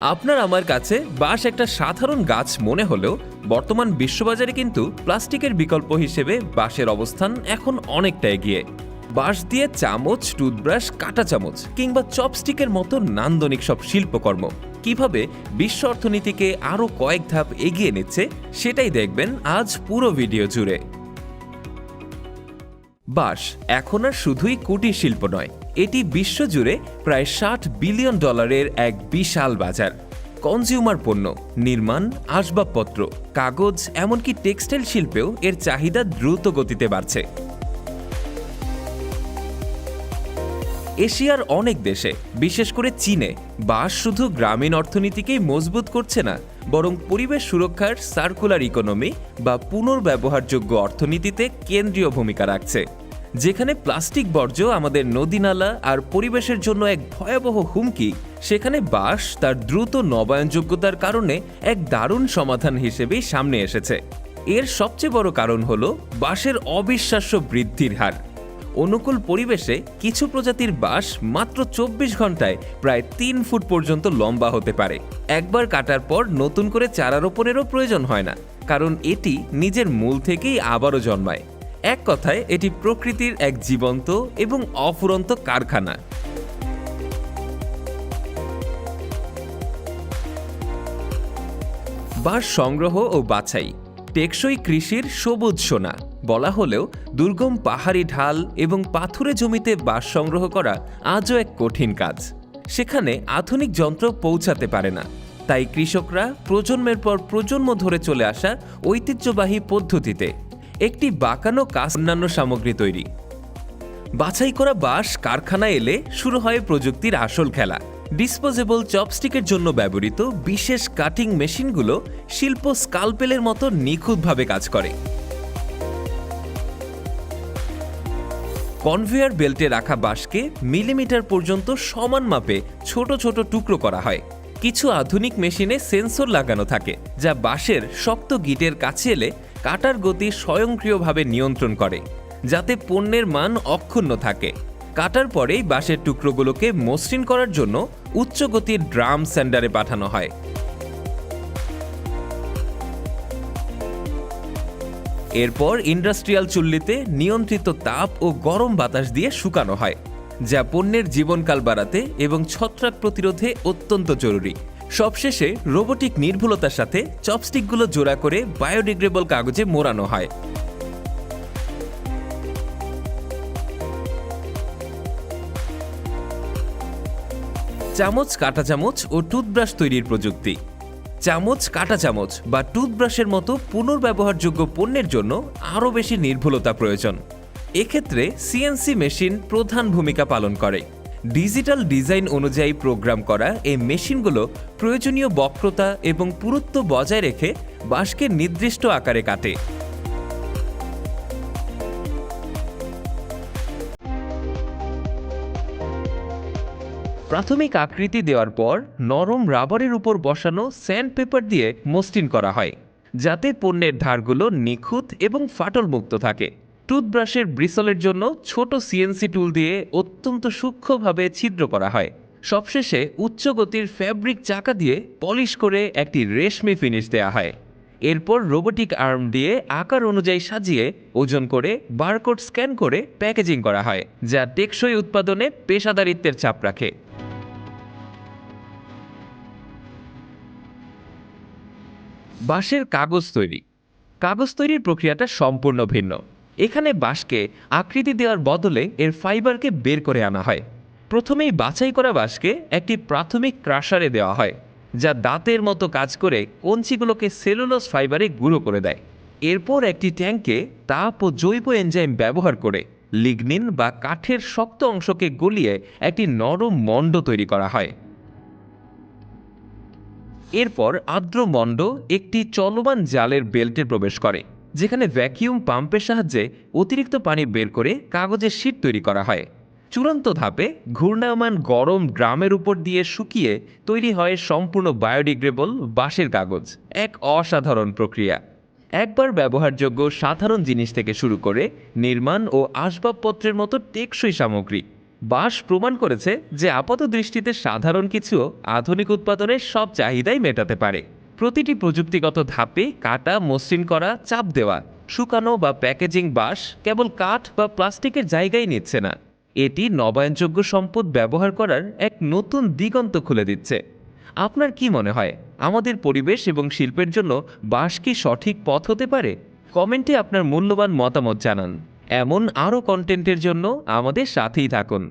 আপনার আমার কাছে বাঁশ একটা সাধারণ গাছ মনে হলেও বর্তমান বিশ্ববাজারে কিন্তু প্লাস্টিকের বিকল্প হিসেবে বাঁশের অবস্থান এখন অনেকটা এগিয়ে। বাঁশ দিয়ে চামচ, টুথব্রাশ, কাঁটা চামচ কিংবা চপস্টিকের মতো নান্দনিক সব শিল্পকর্ম কিভাবে বিশ্ব অর্থনীতিকে আরও কয়েক ধাপ এগিয়ে নিচ্ছে সেটাই দেখবেন আজ পুরো ভিডিও জুড়ে। বাঁশ এখন আর শুধুই কুটির শিল্প নয়, এটি বিশ্বজুড়ে প্রায় $60 বিলিয়ন এক বিশাল বাজার। কনজিউমার পণ্য, নির্মাণ, আসবাবপত্র, কাগজ, এমনকি টেক্সটাইল শিল্পেও এর চাহিদা দ্রুত গতিতে বাড়ছে। এশিয়ার অনেক দেশে, বিশেষ করে চীনে, বাঁশ শুধু গ্রামীণ অর্থনীতিকেই মজবুত করছে না, বরং পরিবেশ সুরক্ষার সার্কুলার ইকোনমি বা পুনর্ব্যবহারযোগ্য অর্থনীতিতে কেন্দ্রীয় ভূমিকা রাখছে। যেখানে প্লাস্টিক বর্জ্য আমাদের নদীনালা আর পরিবেশের জন্য এক ভয়াবহ হুমকি, সেখানে বাঁশ তার দ্রুত নবায়নযোগ্যতার কারণে এক দারুণ সমাধান হিসেবেই সামনে এসেছে। এর সবচেয়ে বড় কারণ হল বাঁশের অবিশ্বাস্য বৃদ্ধির হার। অনুকূল পরিবেশে কিছু প্রজাতির বাঁশ মাত্র 24 ঘন্টায় প্রায় 3 ফুট পর্যন্ত লম্বা হতে পারে। একবার কাটার পর নতুন করে চারা রোপণেরও প্রয়োজন হয় না, কারণ এটি নিজের মূল থেকেই আবারও জন্মায়। এক কথায় এটি প্রকৃতির এক জীবন্ত এবং অফুরন্ত কারখানা। বাঁশ সংগ্রহ ও বাছাই টেকসই কৃষির সবুজ সোনা বলা হলেও দুর্গম পাহাড়ি ঢাল এবং পাথুরে জমিতে বাঁশ সংগ্রহ করা আজও এক কঠিন কাজ। সেখানে আধুনিক যন্ত্র পৌঁছাতে পারে না, তাই কৃষকরা প্রজন্মের পর প্রজন্ম ধরে চলে আসা ঐতিহ্যবাহী পদ্ধতিতে একটি বাঁকানো কাজ অন্যান্য সামগ্রী তৈরি। বাছাই করা বাঁশ কারখানায় এলে শুরু হয় প্রযুক্তির আসল খেলা। ডিসপোজেবল চপস্টিকের জন্য ব্যবহৃত বিশেষ কাটিং মেশিনগুলো শিল্প স্কালপেলের মতো নিখুঁতভাবে কাজ করে। কনভেয়ার বেল্টে রাখা বাঁশকে মিলিমিটার পর্যন্ত সমান মাপে ছোট ছোট টুকরো করা হয়। কিছু আধুনিক মেশিনে সেন্সর লাগানো থাকে, যা বাঁশের শক্ত গিটের কাছে এলে কাটার গতি স্বয়ংক্রিয়ভাবে নিয়ন্ত্রণ করে, যাতে পণ্যের মান অক্ষুণ্ণ থাকে। কাটার পরেই বাঁশের টুকরোগুলোকে মসৃণ করার জন্য উচ্চ গতির ড্রাম সেন্ডারে পাঠানো হয়। এরপর ইন্ডাস্ট্রিয়াল চুল্লিতে নিয়ন্ত্রিত তাপ ও গরম বাতাস দিয়ে শুকানো হয়, যা পণ্যের জীবনকাল বাড়াতে এবং ছত্রাক প্রতিরোধে অত্যন্ত জরুরি। সবশেষে রোবোটিক নির্ভুলতার সাথে চপস্টিকগুলো জোড়া করে বায়োডিগ্রেডেবল কাগজে মোড়ানো হয়। চামচ, কাঁটা চামচ ও টুথব্রাশ তৈরির প্রযুক্তি। চামচ, কাঁটা চামচ বা টুথব্রাশের মতো পুনর্ব্যবহারযোগ্য পণ্যের জন্য আরও বেশি নির্ভুলতা প্রয়োজন। এক্ষেত্রে সিএনসি মেশিন প্রধান ভূমিকা পালন করে। ডিজিটাল ডিজাইন অনুযায়ী প্রোগ্রাম করা এই মেশিনগুলো প্রয়োজনীয় বক্রতা এবং পুরুত্ব বজায় রেখে বাঁশকে নির্দিষ্ট আকারে কাটে। প্রাথমিক আকৃতি দেওয়ার পর নরম রাবারের উপর বসানো স্যান্ড পেপার দিয়ে মসৃণ করা হয়, যাতে পণ্যের ধারগুলো নিখুঁত এবং ফাটলমুক্ত থাকে। টুথব্রাশের ব্রিসলের জন্য ছোট সিএনসি টুল দিয়ে অত্যন্ত সূক্ষ্মভাবে ছিদ্র করা হয়। সবশেষে উচ্চ গতির ফ্যাব্রিক চাকা দিয়ে পলিশ করে একটি রেশমি ফিনিশ দেওয়া হয়। এরপর রোবোটিক আর্ম দিয়ে আকার অনুযায়ী সাজিয়ে ওজন করে বারকোড স্ক্যান করে প্যাকেজিং করা হয়, যা টেকসই উৎপাদনে পেশাদারিত্বের ছাপ রাখে। বাঁশের কাগজ তৈরি। কাগজ তৈরির প্রক্রিয়াটা সম্পূর্ণ ভিন্ন। এখানে বাঁশকে আকৃতি দেওয়ার বদলে এর ফাইবারকে বের করে আনা হয়। প্রথমেই বাছাই করা বাঁশকে একটি প্রাথমিক ক্রাশারে দেওয়া হয়, যা দাঁতের মতো কাজ করে কঞ্চিগুলোকে সেলুলোজ ফাইবারে গুঁড়ো করে দেয়। এরপর একটি ট্যাঙ্কে তাপ ও জৈব এনজাইম ব্যবহার করে লিগনিন বা কাঠের শক্ত অংশকে গলিয়ে একটি নরম মণ্ড তৈরি করা হয়। এরপর আর্দ্র মণ্ড একটি চলমান জালের বেল্টে প্রবেশ করে, যেখানে ভ্যাকিউম পাম্পের সাহায্যে অতিরিক্ত পানি বের করে কাগজের শীট তৈরি করা হয়। চূড়ান্ত ধাপে ঘূর্ণায়মান গরম ড্রামের উপর দিয়ে শুকিয়ে তৈরি হয় সম্পূর্ণ বায়োডিগ্রেডেবল বাঁশের কাগজ। এক অসাধারণ প্রক্রিয়া। একবার ব্যবহারযোগ্য সাধারণ জিনিস থেকে শুরু করে নির্মাণ ও আসবাবপত্রের মতো টেকসই সামগ্রী, বাঁশ প্রমাণ করেছে যে আপাত দৃষ্টিতে সাধারণ কিছু আধুনিক উৎপাদনের সব চাহিদাই মেটাতে পারে। প্রতিটি প্রযুক্তিগত ধাপে কাটা, মসৃণ করা, চাপ দেওয়া, শুকানো বা প্যাকেজিং বাঁশ কেবল কাঠ বা প্লাস্টিকের জায়গায় নিচ্ছে না, এটি নবায়নযোগ্য সম্পদ ব্যবহার করার এক নতুন দিগন্ত খুলে দিচ্ছে। আপনার কি মনে হয়, আমাদের পরিবেশ এবং শিল্পের জন্য বাঁশ কি সঠিক পথ হতে পারে? কমেন্টে আপনার মূল্যবান মতামত জানান। এমন আরও কন্টেন্টের জন্য আমাদের সাথেই থাকুন।